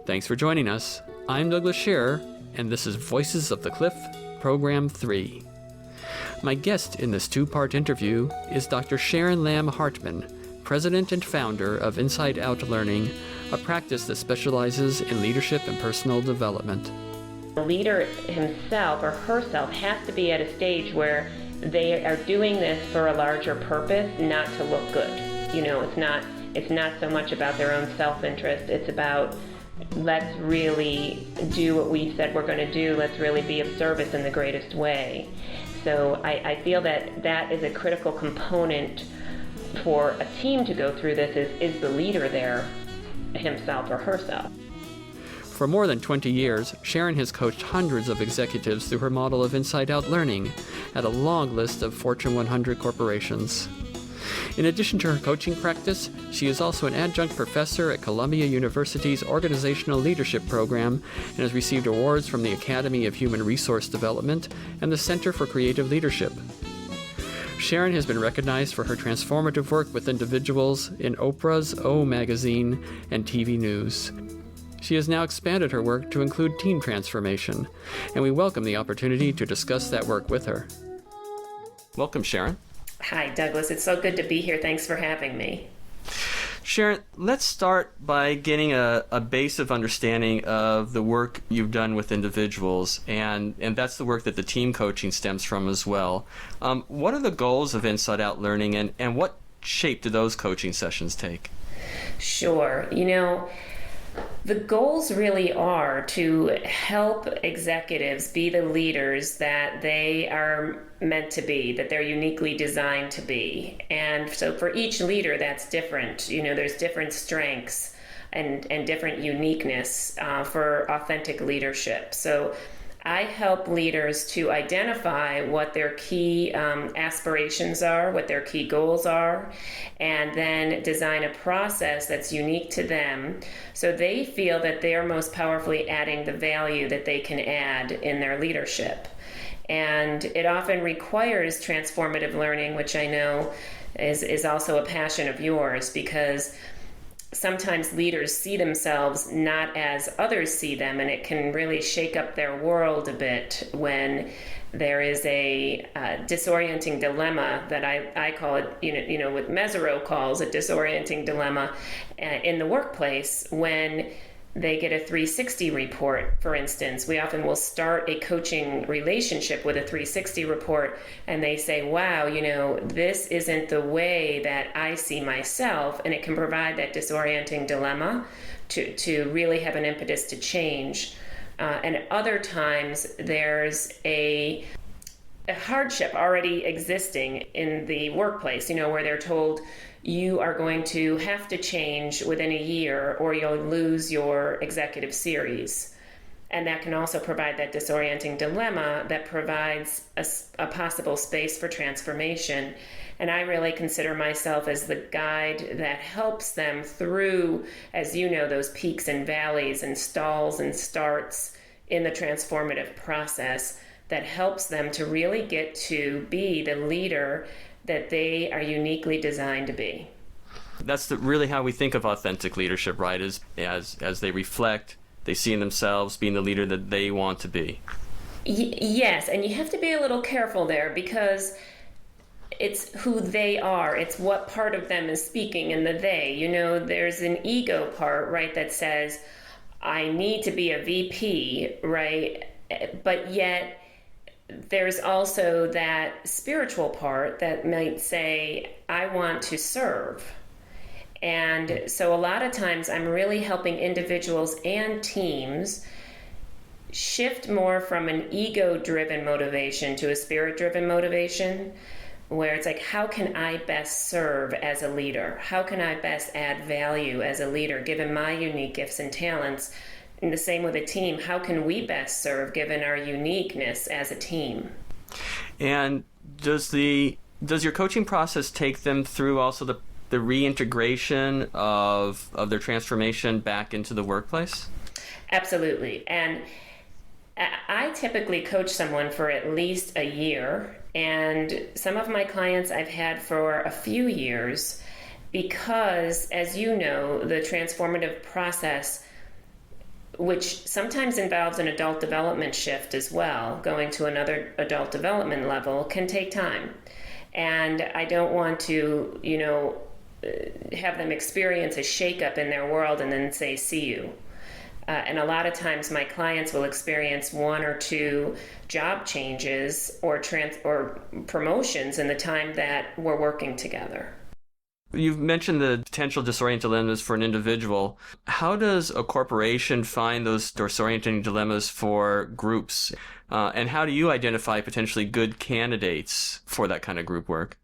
Thanks for joining us. I'm Douglas Scherer, and this is Voices of the Cliff, Program 3. My guest in this two-part interview is Dr. Sharon Lamm-Hartman, President and founder of Inside Out Learning, a practice that specializes in leadership and personal development. The leader himself or herself has to be at a stage where they are doing this for a larger purpose, not to look good. It's not so much about their own self-interest. It's about, let's really do what we said we're going to do. Let's really be of service in the greatest way. So I feel that is a critical component for a team to go through this is the leader there himself or herself. For more than 20 years, Sharon has coached hundreds of executives through her model of Inside Out Learning at a long list of Fortune 100 corporations. In addition to her coaching practice, she is also an adjunct professor at Columbia University's Organizational Leadership Program and has received awards from the Academy of Human Resource Development and the Center for Creative Leadership. Sharon has been recognized for her transformative work with individuals in Oprah's O magazine and TV news. She has now expanded her work to include team transformation, and we welcome the opportunity to discuss that work with her. Welcome, Sharon. Hi, Douglas. It's so good to be here. Thanks for having me. Sharon, let's start by getting a base of understanding of the work you've done with individuals, and that's the work that the team coaching stems from as well. What are the goals of Inside Out Learning, and what shape do those coaching sessions take? Sure. The goals really are to help executives be the leaders that they are meant to be, that they're uniquely designed to be. And so for each leader, that's different. There's different strengths and different uniqueness for authentic leadership. So I help leaders to identify what their key aspirations are, what their key goals are, and then design a process that's unique to them so they feel that they're most powerfully adding the value that they can add in their leadership. And it often requires transformative learning, which I know is also a passion of yours, because sometimes leaders see themselves not as others see them, and it can really shake up their world a bit when there is a disorienting dilemma that I call it, what Mesereau calls a disorienting dilemma in the workplace when they get a 360 report, for instance. We often will start a coaching relationship with a 360 report, and they say, wow, this isn't the way that I see myself, and it can provide that disorienting dilemma to really have an impetus to change. And other times there's a hardship already existing in the workplace, where they're told, you are going to have to change within a year or you'll lose your executive series. And that can also provide that disorienting dilemma that provides a possible space for transformation. And I really consider myself as the guide that helps them through, as you know, those peaks and valleys and stalls and starts in the transformative process that helps them to really get to be the leader that they are uniquely designed to be. That's really how we think of authentic leadership, right? As they reflect, they see in themselves being the leader that they want to be. Yes, and you have to be a little careful there because it's who they are. It's what part of them is speaking in the they. There's an ego part, right, that says, I need to be a VP, right? But yet there's also that spiritual part that might say, I want to serve. And so a lot of times I'm really helping individuals and teams shift more from an ego-driven motivation to a spirit-driven motivation, where it's like, how can I best serve as a leader? How can I best add value as a leader, given my unique gifts and talents? And the same with a team. How can we best serve given our uniqueness as a team? And does your coaching process take them through also the reintegration of their transformation back into the workplace? Absolutely. And I typically coach someone for at least a year. And some of my clients I've had for a few years because, as you know, the transformative process which sometimes involves an adult development shift as well. Going to another adult development level can take time. And I don't want to, have them experience a shakeup in their world and then say, see you. And a lot of times my clients will experience one or two job changes or promotions in the time that we're working together. You've mentioned the potential disorienting dilemmas for an individual. How does a corporation find those disorienting dilemmas for groups? And how do you identify potentially good candidates for that kind of group work?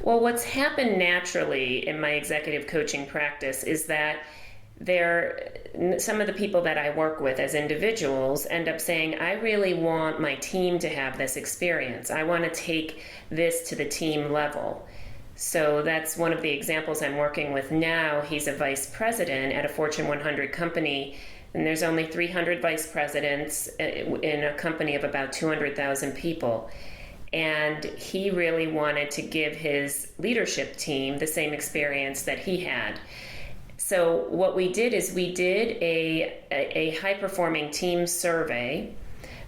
Well, what's happened naturally in my executive coaching practice is that some of the people that I work with as individuals end up saying, I really want my team to have this experience. I want to take this to the team level. So that's one of the examples I'm working with now. He's a vice president at a Fortune 100 company, and there's only 300 vice presidents in a company of about 200,000 people. And he really wanted to give his leadership team the same experience that he had. So what we did is we did a high-performing team survey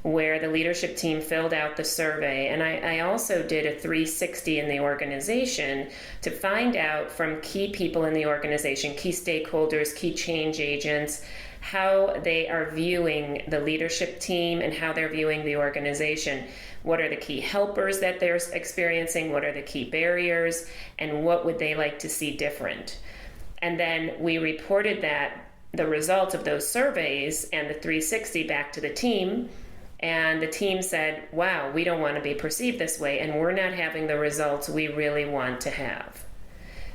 where the leadership team filled out the survey. And I also did a 360 in the organization to find out from key people in the organization, key stakeholders, key change agents, how they are viewing the leadership team and how they're viewing the organization. What are the key helpers that they're experiencing? What are the key barriers? And what would they like to see different? And then we reported the results of those surveys and the 360 back to the team. And the team said, wow, we don't want to be perceived this way, and we're not having the results we really want to have.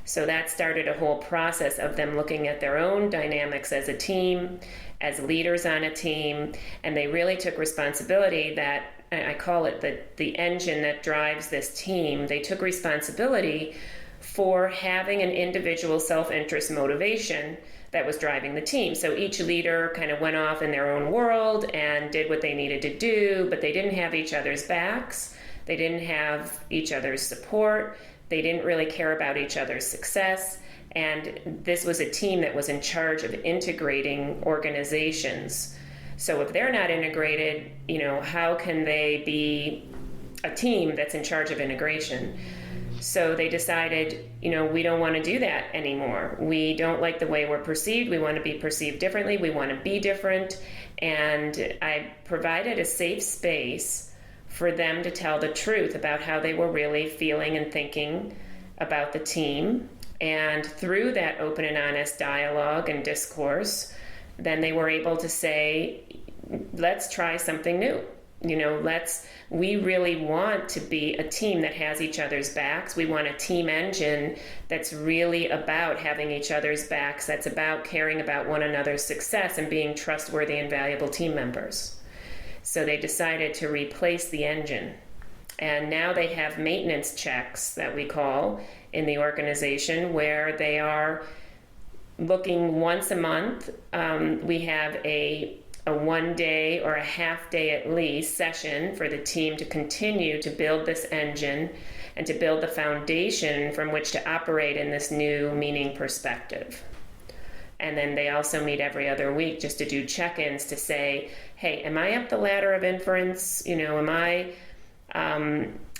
So that started a whole process of them looking at their own dynamics as a team, as leaders on a team, and they really took responsibility that, I call it the engine that drives this team. They took responsibility for having an individual self-interest motivation that was driving the team. So each leader kind of went off in their own world and did what they needed to do, but they didn't have each other's backs. They didn't have each other's support. They didn't really care about each other's success. And this was a team that was in charge of integrating organizations. So if they're not integrated, how can they be a team that's in charge of integration? So they decided, we don't want to do that anymore. We don't like the way we're perceived. We want to be perceived differently. We want to be different. And I provided a safe space for them to tell the truth about how they were really feeling and thinking about the team. And through that open and honest dialogue and discourse, then they were able to say, let's try something new. We really want to be a team that has each other's backs. We want a team engine that's really about having each other's backs, that's about caring about one another's success and being trustworthy and valuable team members. So they decided to replace the engine. And now they have maintenance checks that we call in the organization where they are looking once a month. We have a 1 day or a half day at least session for the team to continue to build this engine and to build the foundation from which to operate in this new meaning perspective. And then they also meet every other week just to do check-ins to say, hey, am I up the ladder of inference? Am I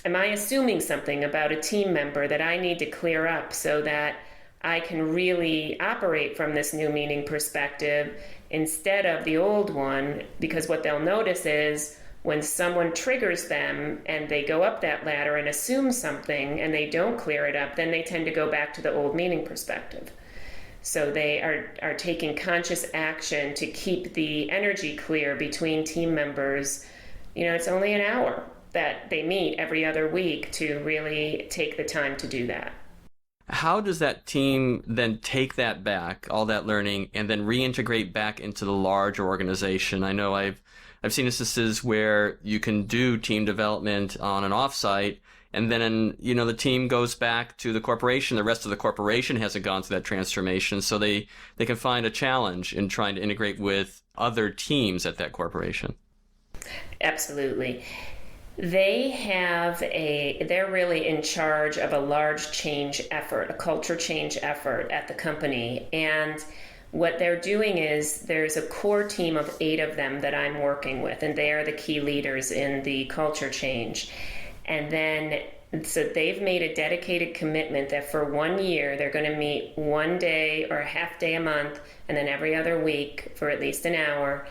assuming something about a team member that I need to clear up so that I can really operate from this new meaning perspective instead of the old one? Because what they'll notice is when someone triggers them and they go up that ladder and assume something and they don't clear it up, then they tend to go back to the old meaning perspective. So they are taking conscious action to keep the energy clear between team members. It's only an hour that they meet every other week to really take the time to do that. How does that team then take that back, all that learning, and then reintegrate back into the larger organization? I know I've seen instances where you can do team development on an offsite, and then the team goes back to the corporation. The rest of the corporation hasn't gone through that transformation, so they can find a challenge in trying to integrate with other teams at that corporation. Absolutely. They're really in charge of a large change effort, a culture change effort at the company. And what they're doing is there's a core team of 8 of them that I'm working with, and they are the key leaders in the culture change. And then, so they've made a dedicated commitment that for 1 year, they're going to meet 1 day or a half day a month, and then every other week for at least an hour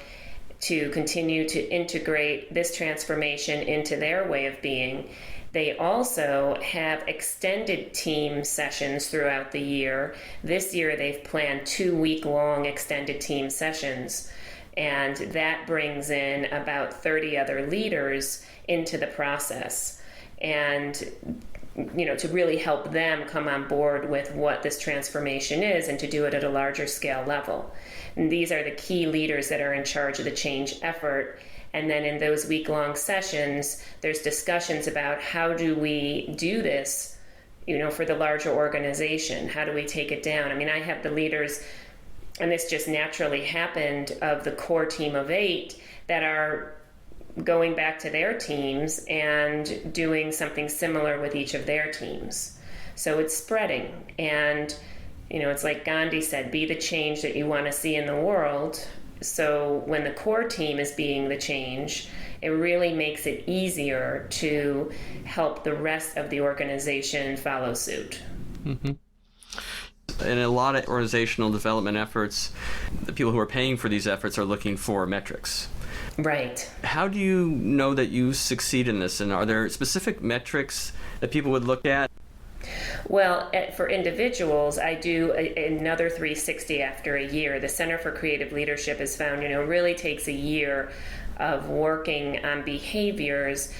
to continue to integrate this transformation into their way of being. They also have extended team sessions throughout the year. This year, they've planned 2-week-long extended team sessions, and that brings in about 30 other leaders into the process. And to really help them come on board with what this transformation is and to do it at a larger scale level. And these are the key leaders that are in charge of the change effort. And then in those week-long sessions, there's discussions about how do we do this, for the larger organization? How do we take it down? I mean, I have the leaders, and this just naturally happened, of the core team of 8 that are going back to their teams and doing something similar with each of their teams. So it's spreading. And, it's like Gandhi said, be the change that you want to see in the world. So when the core team is being the change, it really makes it easier to help the rest of the organization follow suit. Mm-hmm. In a lot of organizational development efforts, the people who are paying for these efforts are looking for metrics. Right. How do you know that you succeed in this? And are there specific metrics that people would look at? Well, for individuals, I do another 360 after a year. The Center for Creative Leadership has found, really takes a year of working on behaviors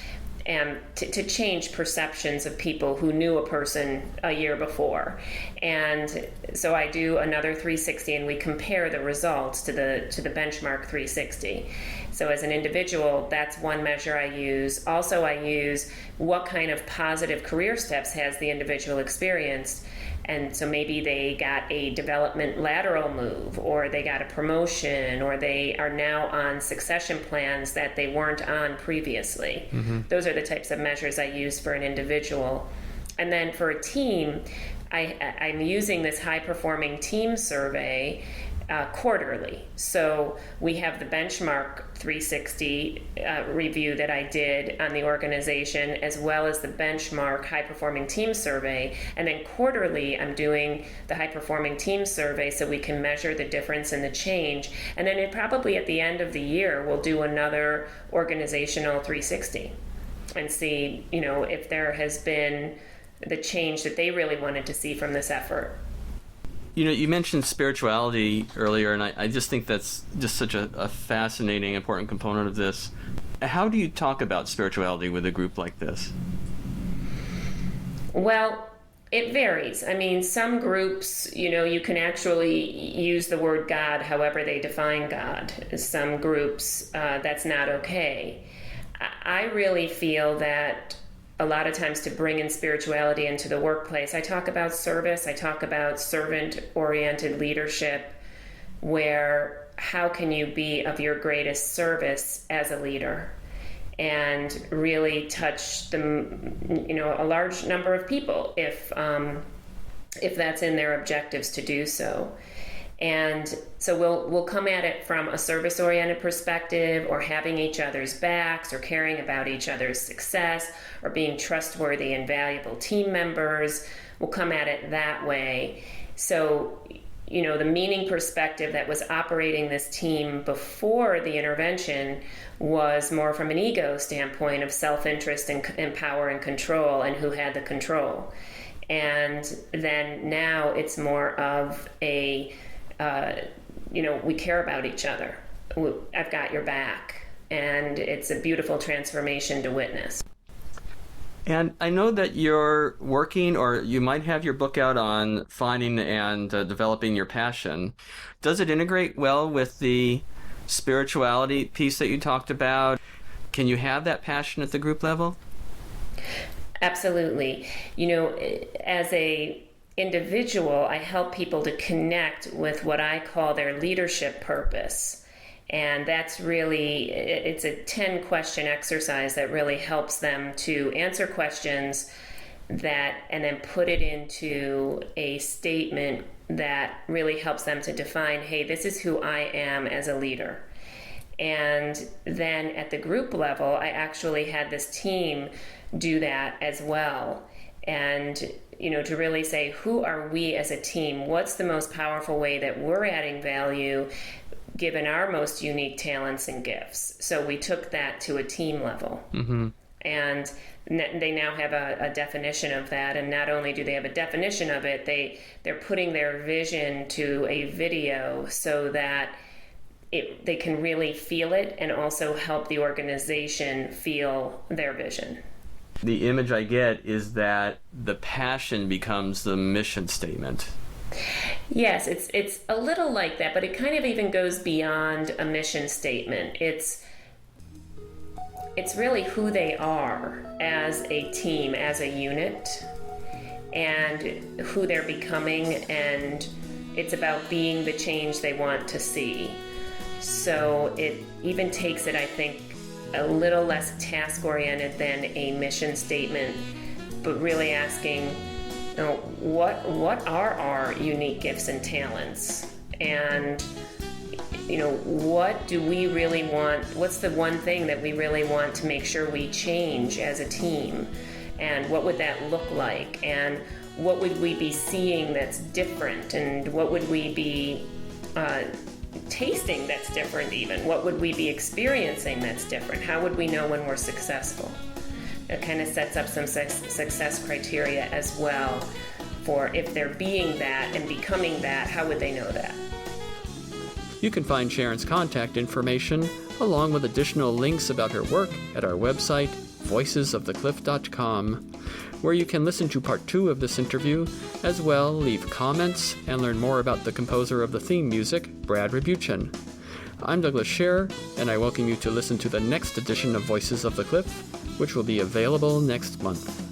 and to change perceptions of people who knew a person a year before. And so I do another 360, and we compare the results to the benchmark 360. So as an individual, that's one measure I use. Also, I use what kind of positive career steps has the individual experienced. And so maybe they got a development lateral move, or they got a promotion, or they are now on succession plans that they weren't on previously. Mm-hmm. Those are the types of measures I use for an individual. And then for a team, I'm using this high-performing team survey quarterly. So we have the benchmark 360 review that I did on the organization, as well as the benchmark high-performing team survey. And then quarterly, I'm doing the high-performing team survey so we can measure the difference in the change. And then probably at the end of the year, we'll do another organizational 360 and see, if there has been the change that they really wanted to see from this effort. You mentioned spirituality earlier, and I just think that's just such a fascinating, important component of this. How do you talk about spirituality with a group like this? Well, it varies. I mean, some groups, you can actually use the word God however they define God. Some groups, that's not okay. I really feel that a lot of times to bring in spirituality into the workplace, I talk about service, I talk about servant-oriented leadership, where how can you be of your greatest service as a leader and really touch a large number of people if that's in their objectives to do so. And so we'll come at it from a service-oriented perspective, or having each other's backs, or caring about each other's success, or being trustworthy and valuable team members. We'll come at it that way. So, the meaning perspective that was operating this team before the intervention was more from an ego standpoint of self-interest and power and control, and who had the control. And then now it's more of a we care about each other. I've got your back. And it's a beautiful transformation to witness. And I know that you're working, or you might have your book out on finding and developing your passion. Does it integrate well with the spirituality piece that you talked about? Can you have that passion at the group level? Absolutely. As a individual, I help people to connect with what I call their leadership purpose. And that's really, it's a 10-question exercise that really helps them to answer questions that, and then put it into a statement that really helps them to define, hey, this is who I am as a leader. And then at the group level, I actually had this team do that as well. And, to really say, who are we as a team? What's the most powerful way that we're adding value given our most unique talents and gifts? So we took that to a team level. Mm-hmm. And they now have a definition of that. And not only do they have a definition of it, they're putting their vision to a video so that they can really feel it and also help the organization feel their vision. The image I get is that the passion becomes the mission statement. Yes, it's a little like that, but it kind of even goes beyond a mission statement. It's really who they are as a team, as a unit, and who they're becoming, and it's about being the change they want to see. So it even takes it, I think, a little less task-oriented than a mission statement, but really asking, what are our unique gifts and talents? And, what do we really want? What's the one thing that we really want to make sure we change as a team? And what would that look like? And what would we be seeing that's different? And what would we be tasting that's different even? What would we be experiencing that's different? How would we know when we're successful? It kind of sets up some success criteria as well for if they're being that and becoming that, how would they know that? You can find Sharon's contact information along with additional links about her work at our website, voicesofthecliff.com, where you can listen to part 2 of this interview, as well leave comments and learn more about the composer of the theme music, Brad Rebuchin. I'm Douglas Scherer, and I welcome you to listen to the next edition of Voices of the Cliff, which will be available next month.